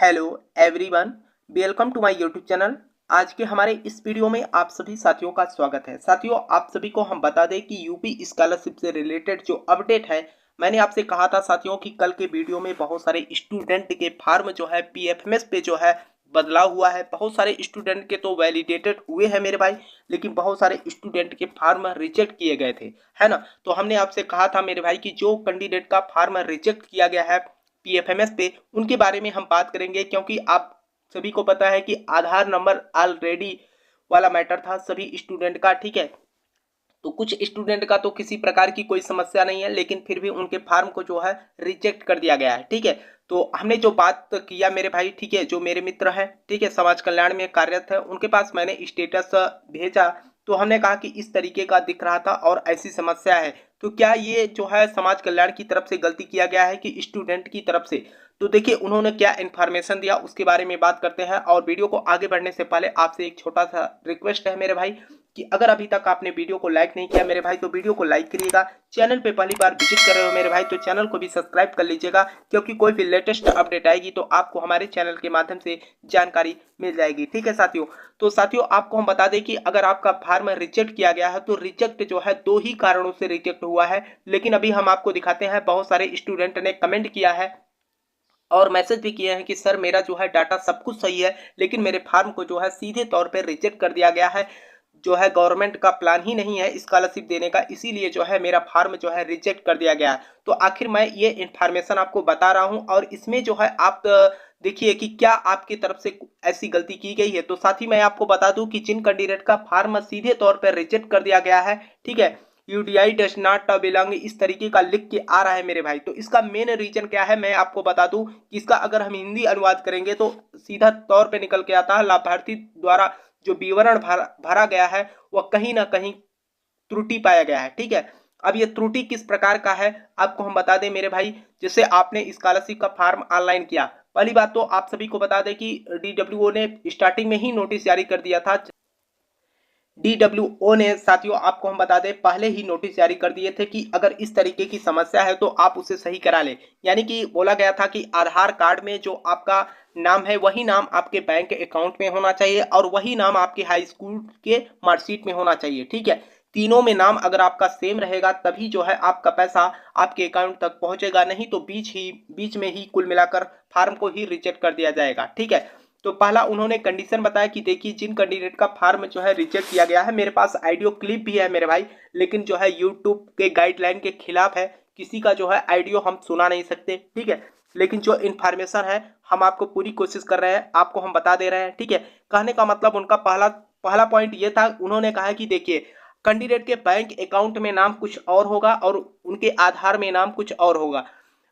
Hello everyone, welcome to my YouTube channel. आज के हमारे इस वीडियो में आप सभी साथियों का स्वागत है। साथियों, आप सभी को हम बता दें कि यूपी स्कॉलरशिप से रिलेटेड जो अपडेट है, मैंने आपसे कहा था साथियों कि कल के वीडियो में बहुत सारे स्टूडेंट के फार्म जो है पीएफएमएस पे जो है बदलाव हुआ है। बहुत सारे स्टूडेंट के तो वैलिडेटेड हुए हैं मेरे भाई, लेकिन बहुत सारे स्टूडेंट के फार्म रिजेक्ट किए गए थे, है ना। तो हमने आपसे कहा था मेरे भाई कि जो कैंडिडेट का फार्म रिजेक्ट किया गया है पीएफएमएस पे, उनके बारे में हम बात करेंगे, क्योंकि आप सभी को पता है कि आधार नंबर ऑलरेडी वाला मैटर था सभी स्टूडेंट का, ठीक है। तो कुछ स्टूडेंट का तो किसी प्रकार की कोई समस्या नहीं है, लेकिन फिर भी उनके फार्म को जो है रिजेक्ट कर दिया गया है, ठीक है। तो हमने जो बात किया मेरे भाई, ठीक है, जो मेरे मित्र हैं, ठीक है, समाज कल्याण में कार्यरत है, उनके पास मैंने स्टेटस भेजा। तो हमने कहा कि इस तरीके का दिख रहा था और ऐसी समस्या है, तो क्या ये जो है समाज कल्याण की तरफ से गलती किया गया है कि स्टूडेंट की तरफ से। तो देखिए उन्होंने क्या इन्फॉर्मेशन दिया उसके बारे में बात करते हैं। और वीडियो को आगे बढ़ने से पहले आपसे एक छोटा सा रिक्वेस्ट है मेरे भाई कि अगर अभी तक आपने वीडियो को लाइक नहीं किया मेरे भाई, तो वीडियो को लाइक करिएगा। चैनल पे पहली बार विजिट कर रहे हो मेरे भाई, तो चैनल को भी सब्सक्राइब कर लीजिएगा, क्योंकि कोई भी लेटेस्ट अपडेट आएगी तो आपको हमारे चैनल के माध्यम से जानकारी मिल जाएगी, ठीक है साथियों। तो साथियों, आपको हम बता दें कि अगर आपका फार्म रिजेक्ट किया गया है तो रिजेक्ट जो है दो ही कारणों से रिजेक्ट हुआ है, लेकिन अभी हम आपको दिखाते हैं। बहुत सारे स्टूडेंट ने कमेंट किया है और मैसेज भी किए हैं कि सर मेरा जो है डाटा सब कुछ सही है, लेकिन मेरे फार्म को जो है सीधे तौर पर रिजेक्ट कर दिया गया है। जो है गवर्नमेंट का प्लान ही नहीं है स्कॉलरशिप देने का, इसीलिए जो है मेरा फार्म जो है रिजेक्ट कर दिया गया है। तो आखिर मैं ये इन्फॉर्मेशन आपको बता रहा हूं, और इसमें जो है आप देखिए कि क्या आपकी तरफ से ऐसी गलती की गई है। तो साथ ही मैं आपको बता दूं कि जिन कैंडिडेट का फार्म सीधे तौर पर रिजेक्ट कर दिया गया है, ठीक है, यूडीआई डज नॉट बिलोंग इस तरीके का लिख के आ रहा है मेरे भाई, तो इसका मेन रीजन क्या है मैं आपको बता दूं कि इसका अगर हम हिंदी अनुवाद करेंगे तो सीधा तौर पे निकल के आता है लाभार्थी द्वारा जो विवरण भरा गया है वह कहीं ना कहीं त्रुटि पाया गया है, ठीक है। अब ये त्रुटि किस प्रकार का है आपको हम बता दें मेरे भाई। जैसे आपने स्कॉलरशिप का फॉर्म ऑनलाइन किया, पहली बात तो आप सभी को बता दें कि डीडब्ल्यूओ ने स्टार्टिंग में ही नोटिस जारी कर दिया था। डीडब्ल्यूओ ने साथियों आपको हम बता दें पहले ही नोटिस जारी कर दिए थे कि अगर इस तरीके की समस्या है तो आप उसे सही करा लें। यानी कि बोला गया था कि आधार कार्ड में जो आपका नाम है वही नाम आपके बैंक अकाउंट में होना चाहिए और वही नाम आपके हाई स्कूल के मार्कशीट में होना चाहिए, ठीक है। तीनों में नाम अगर आपका सेम रहेगा तभी जो है आपका पैसा आपके अकाउंट तक पहुंचेगा, नहीं तो बीच में ही कुल मिलाकर फार्म को ही रिजेक्ट कर दिया जाएगा, ठीक है। तो पहला उन्होंने कंडीशन बताया कि देखिए जिन कैंडिडेट का फार्म जो है रिजेक्ट किया गया है, मेरे पास ऑडियो क्लिप भी है मेरे भाई, लेकिन जो है यूट्यूब के गाइडलाइन के खिलाफ है, किसी का जो है ऑडियो हम सुना नहीं सकते, ठीक है। लेकिन जो इन्फॉर्मेशन है हम आपको पूरी कोशिश कर रहे हैं, आपको हम बता दे रहे हैं, ठीक है। कहने का मतलब उनका पहला पहला पॉइंट ये था, उन्होंने कहा कि देखिए कैंडिडेट के बैंक अकाउंट में नाम कुछ और होगा और उनके आधार में नाम कुछ और होगा।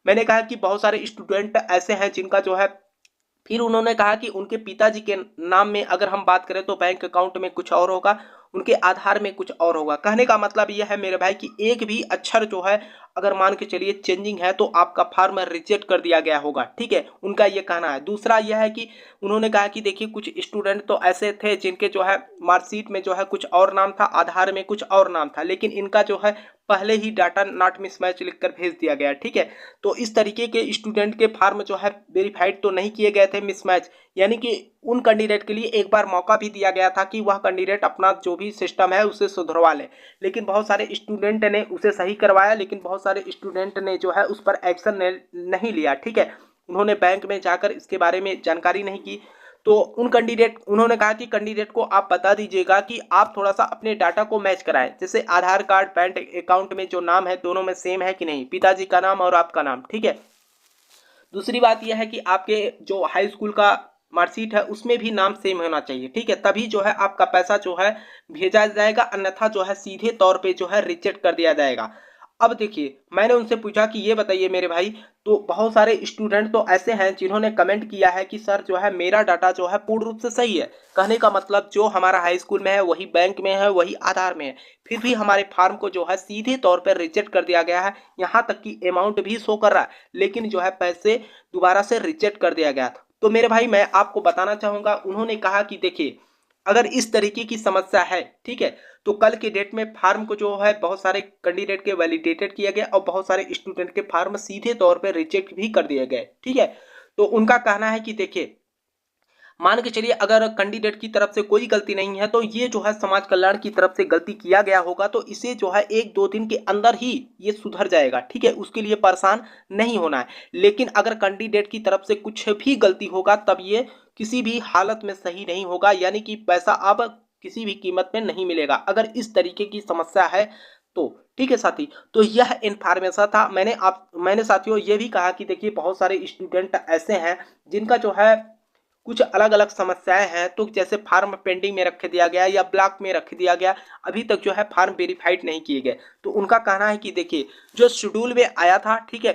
मैंने कहा कि बहुत सारे स्टूडेंट ऐसे हैं जिनका जो है, फिर उन्होंने कहा कि उनके पिताजी के नाम में अगर हम बात करें तो बैंक अकाउंट में कुछ और होगा, उनके आधार में कुछ और होगा। कहने का मतलब यह है मेरे भाई कि एक भी अक्षर जो है अगर मान के चलिए चेंजिंग है तो आपका फार्म रिजेक्ट कर दिया गया होगा, ठीक है, उनका यह कहना है। दूसरा यह है कि उन्होंने कहा कि देखिए कुछ स्टूडेंट तो ऐसे थे जिनके जो है मार्कशीट में जो है कुछ और नाम था, आधार में कुछ और नाम था, लेकिन इनका जो है पहले ही डाटा नॉट मिसमैच लिखकर भेज दिया गया, ठीक है। तो इस तरीके के स्टूडेंट के फार्म जो है वेरीफाइड तो नहीं किए गए थे मिसमैच, यानी कि उन कैंडिडेट के लिए एक बार मौका भी दिया गया था कि वह कैंडिडेट अपना जो भी सिस्टम है उसे सुधरवा ले, लेकिन बहुत सारे स्टूडेंट ने उसे सही करवाया, लेकिन बहुत सारे स्टूडेंट ने जो है उस पर एक्शन नहीं लिया, ठीक है। उन्होंने बैंक में जाकर इसके बारे में जानकारी नहीं की। तो उन कैंडिडेट उन्होंने कहा कि कैंडिडेट को आप बता दीजिएगा कि आप थोड़ा सा अपने डाटा को मैच कराएं, जैसे आधार कार्ड बैंक अकाउंट में जो नाम है दोनों में सेम है कि नहीं, पिताजी का नाम और आपका नाम, ठीक है। दूसरी बात यह है कि आपके जो हाई स्कूल का मार्कशीट है उसमें भी नाम सेम होना चाहिए, ठीक है, तभी जो है आपका पैसा जो है भेजा जाएगा, अन्यथा जो है सीधे तौर पे जो है रिजेक्ट कर दिया जाएगा। अब देखिए मैंने उनसे पूछा कि ये बताइए मेरे भाई, तो बहुत सारे स्टूडेंट तो ऐसे हैं जिन्होंने कमेंट किया है कि सर जो है मेरा डाटा जो है पूर्ण रूप से सही है। कहने का मतलब जो हमारा हाई स्कूल में है वही बैंक में है वही आधार में है, फिर भी हमारे फार्म को जो है सीधे तौर पर रिजेक्ट कर दिया गया है, यहाँ तक कि अमाउंट भी शो कर रहा है, लेकिन जो है पैसे दोबारा से रिजेक्ट कर दिया गया था। तो मेरे भाई मैं आपको बताना चाहूंगा, उन्होंने कहा कि देखिए अगर इस तरीके की समस्या है, ठीक है, तो कल के डेट में फार्म को जो है बहुत सारे कैंडिडेट के वैलिडेटेड किया गया और बहुत सारे स्टूडेंट के फार्म सीधे तौर पर रिजेक्ट भी कर दिए गए, ठीक है। तो उनका कहना है कि देखिए, मान के चलिए अगर कैंडिडेट की तरफ से कोई गलती नहीं है तो ये जो है समाज कल्याण की तरफ से गलती किया गया होगा, तो इसे जो है 1-2 दिन के अंदर ही ये सुधर जाएगा, ठीक है, उसके लिए परेशान नहीं होना है। लेकिन अगर कैंडिडेट की तरफ से कुछ भी गलती होगा तब ये किसी भी हालत में सही नहीं होगा, यानी कि पैसा अब किसी भी कीमत में नहीं मिलेगा अगर इस तरीके की समस्या है तो। ठीक है साथी, तो यह इन्फॉर्मेशन था। मैंने साथियों ये भी कहा कि देखिए बहुत सारे स्टूडेंट ऐसे हैं जिनका जो है कुछ अलग अलग समस्याएं हैं, तो जैसे फार्म पेंडिंग में रख दिया गया या ब्लॉक में रख दिया गया, अभी तक जो है फार्म वेरीफाइड नहीं किए गए। तो उनका कहना है कि देखिए जो शेड्यूल में आया था, ठीक है,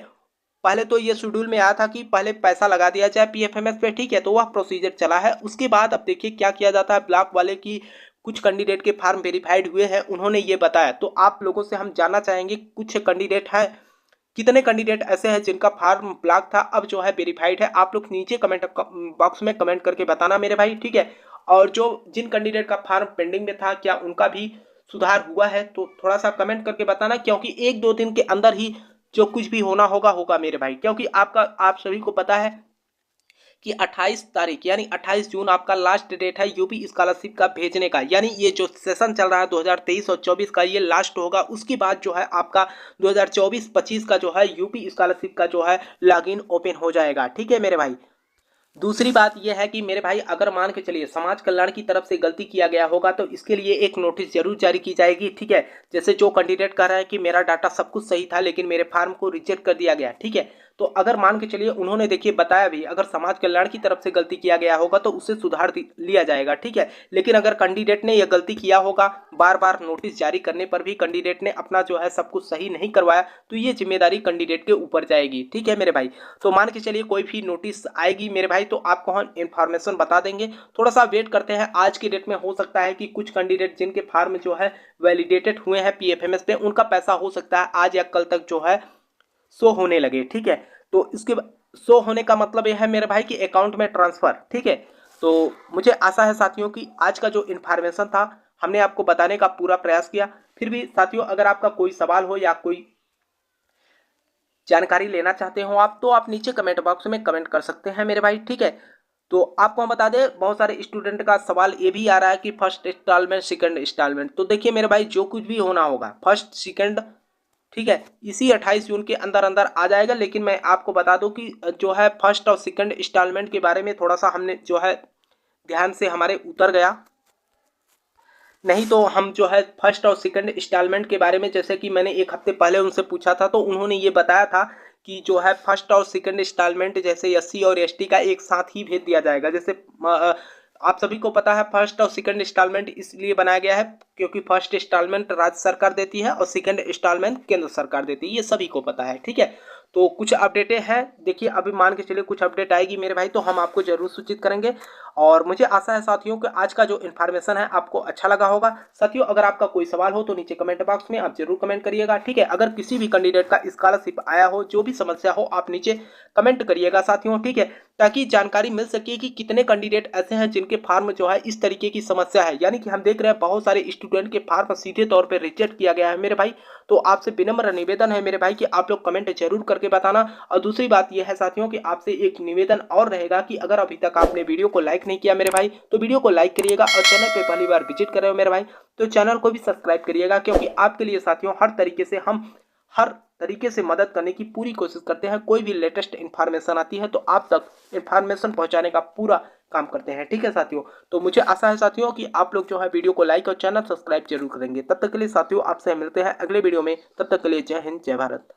पहले तो ये शेड्यूल में आया था कि पहले पैसा लगा दिया जाए पीएफएमएस पे, ठीक है, तो वह प्रोसीजर चला है। उसके बाद अब देखिए क्या किया जाता है, ब्लॉक वाले की कुछ कैंडिडेट के फार्म वेरीफाइड हुए हैं, उन्होंने ये बताया। तो आप लोगों से हम जानना चाहेंगे कुछ कैंडिडेट हैं, कितने कैंडिडेट ऐसे हैं जिनका फार्म ब्लॉक था अब जो है वेरीफाइड है, आप लोग नीचे कमेंट बॉक्स में कमेंट करके बताना मेरे भाई, ठीक है। और जो जिन कैंडिडेट का फार्म पेंडिंग में था क्या उनका भी सुधार हुआ है तो थोड़ा सा कमेंट करके बताना, क्योंकि 1-2 दिन के अंदर ही जो कुछ भी होना होगा होगा मेरे भाई, क्योंकि आप सभी को पता है कि 28 तारीख यानी 28 जून आपका लास्ट डेट है यूपी स्कॉलरशिप का भेजने का, यानी ये जो सेशन चल रहा है 2023 और 24 का ये लास्ट होगा। उसके बाद जो है आपका 2024-25 का जो है यूपी स्कॉलरशिप का जो है लॉगिन ओपन हो जाएगा, ठीक है मेरे भाई। दूसरी बात यह है कि मेरे भाई अगर मान के चलिए समाज कल्याण की तरफ से गलती किया गया होगा तो इसके लिए एक नोटिस जरूर जारी की जाएगी, ठीक है। जैसे जो कैंडिडेट कह रहा है कि मेरा डाटा सब कुछ सही था लेकिन मेरे फार्म को रिजेक्ट कर दिया गया, ठीक है, तो अगर मान के चलिए उन्होंने देखिए बताया भी अगर समाज कल्याण की तरफ से गलती किया गया होगा तो उससे सुधार लिया जाएगा, ठीक है। लेकिन अगर कैंडिडेट ने यह गलती किया होगा, बार बार नोटिस जारी करने पर भी कैंडिडेट ने अपना जो है सब कुछ सही नहीं करवाया, तो ये जिम्मेदारी कैंडिडेट के ऊपर जाएगी, ठीक है मेरे भाई। तो मान के चलिए कोई भी नोटिस आएगी मेरे भाई तो आपको हम इन्फॉर्मेशन बता देंगे, थोड़ा सा वेट करते हैं। आज की डेट में हो सकता है कि कुछ कैंडिडेट जिनके फार्म जो है वैलिडेटेड हुए हैं पीएफएमएस पे, उनका पैसा हो सकता है आज या कल तक जो है शो होने लगे, ठीक है। तो इसके शो होने का मतलब यह है मेरे भाई कि अकाउंट में ट्रांसफर, ठीक है। तो मुझे आशा है साथियों कि आज का जो इन्फॉर्मेशन था हमने आपको बताने का पूरा प्रयास किया। फिर भी साथियों अगर आपका कोई सवाल हो या कोई जानकारी लेना चाहते हो आप, तो आप नीचे कमेंट बॉक्स में कमेंट कर सकते हैं मेरे भाई, ठीक है। तो आपको हम बता दें बहुत सारे स्टूडेंट का सवाल ये भी आ रहा है कि फर्स्ट इंस्टॉलमेंट सेकंड इंस्टॉलमेंट, तो देखिए मेरे भाई जो कुछ भी होना होगा फर्स्ट सेकंड, ठीक है, इसी 28 जून के अंदर अंदर आ जाएगा। लेकिन मैं आपको बता दूं कि जो है फर्स्ट और सेकंड इंस्टॉलमेंट के बारे में थोड़ा सा हमने जो है ध्यान से हमारे उतर गया, नहीं तो हम जो है फर्स्ट और सेकंड इंस्टॉलमेंट के बारे में जैसे कि मैंने एक हफ्ते पहले उनसे पूछा था तो उन्होंने ये बताया था कि जो है फर्स्ट और सेकंड इंस्टॉलमेंट जैसे एससी और एसटी का एक साथ ही भेज दिया जाएगा। जैसे आप सभी को पता है फर्स्ट और सेकंड इंस्टॉलमेंट इसलिए बनाया गया है क्योंकि फर्स्ट इंस्टॉलमेंट राज्य सरकार देती है और सेकंड इंस्टॉलमेंट केंद्र सरकार देती है, ये सभी को पता है, ठीक है। तो कुछ अपडेटें हैं, देखिए अभी मान के चलिए कुछ अपडेट आएगी मेरे भाई तो हम आपको जरूर सूचित करेंगे। और मुझे आशा है साथियों कि आज का जो इन्फॉर्मेशन है आपको अच्छा लगा होगा। साथियों अगर आपका कोई सवाल हो तो नीचे कमेंट बॉक्स में आप जरूर कमेंट करिएगा, ठीक है। अगर किसी भी कैंडिडेट का स्कॉलरशिप आया हो, जो भी समस्या हो, आप नीचे कमेंट करिएगा साथियों, ठीक है, ताकि जानकारी मिल सके कि कितने कैंडिडेट ऐसे हैं जिनके फार्म जो है इस तरीके की समस्या है। यानी कि हम देख रहे हैं बहुत सारे स्टूडेंट के फार्म सीधे तौर पर रिजेक्ट किया गया है मेरे भाई। तो आपसे विनम्र निवेदन है मेरे भाई कि आप लोग कमेंट जरूर करके बताना। और दूसरी बात यह है साथियों कि आपसे एक निवेदन और रहेगा कि अगर अभी तक आपने वीडियो को लाइक नहीं किया मेरे भाई तो वीडियो को लाइक करिएगा, और चैनल पे पहली बार विजिट कर रहे हो मेरे भाई तो चैनल को भी सब्सक्राइब करिएगा, क्योंकि आपके लिए साथियों हर तरीके से मदद करने की पूरी कोशिश करते हैं। कोई भी लेटेस्ट इन्फॉर्मेशन आती है तो आप तक इन्फॉर्मेशन पहुंचाने का पूरा काम करते हैं, ठीक है साथियों। तो मुझे आशा है साथियों कि आप लोग जो है वीडियो को लाइक और चैनल सब्सक्राइब जरूर करेंगे। तब तक के लिए साथियों आपसे मिलते हैं अगले वीडियो में, तब तक के लिए जय हिंद जय भारत।